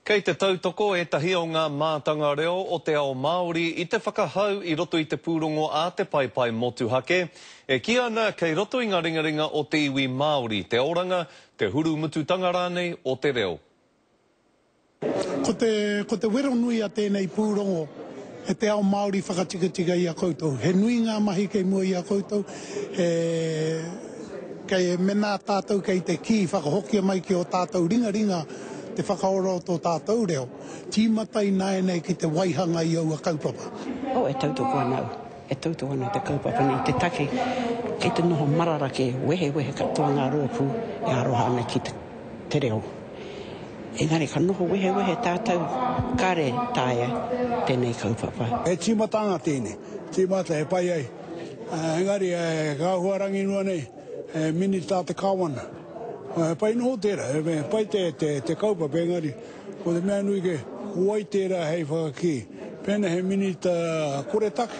Kei te tautoko e tahi o ngā mātanga reo o te ao Māori I te whakahau I roto I te pūrongo a te paipai motuhake. E ki ana kei roto I ngā ringaringa o te iwi Māori, te oranga, te huru mututanga rānei o te reo. Ko te wero nui a tēnei pūrongo, e te ao Māori whakatikatika I a koutou. He nui ngā mahi kei mua I a koutou, kei mena tātou kei te ki whakahokia mai ki o tātou ringaringa, te whakaoro o tō tātou reo. Tīmatai nai nei ki te waihanga I au a kaupapa. E tautoko anau. E tautoko anau te kaupapa nei te take. Kei te noho marara ke wehe katoa ngā rōpū e aroha ana ki te reo. Engari ka noho wehe tātou kare tāia tēnei kaupapa. E tīmatanga tēne. Tīmata e pai ai. Engari ka huarangi nua nei. Minita te kawana. Pai noho tērā, pai te kaupapa engari, ko te mea nui ke huai tērā hei whakaki. Pēnā he minita kore take,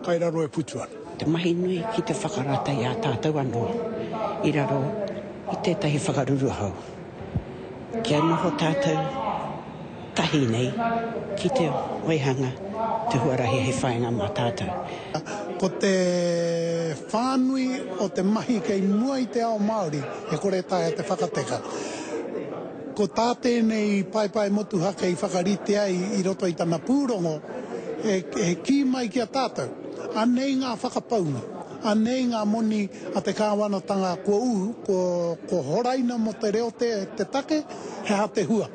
kai raro e putuan. Te mahi nui ki te whakarata I a tātou anō, I raro I tētahi whakaruru hau. Kia noho tātou tahi nei ki te waihanga, te huarahi hei whaenga mā tātou. Ko te whānui o te mahi kei mua I te ao Māori, e kore taia te whakateka. Ko tā tēnei paipai motuhake I whakarite ai I roto I tana pūrongo, e ki mai ki a tātou. Anei ngā whakapaunga, anei ngā moni a te kāwanatanga ko horaina mo te reo te take, he ha te hua.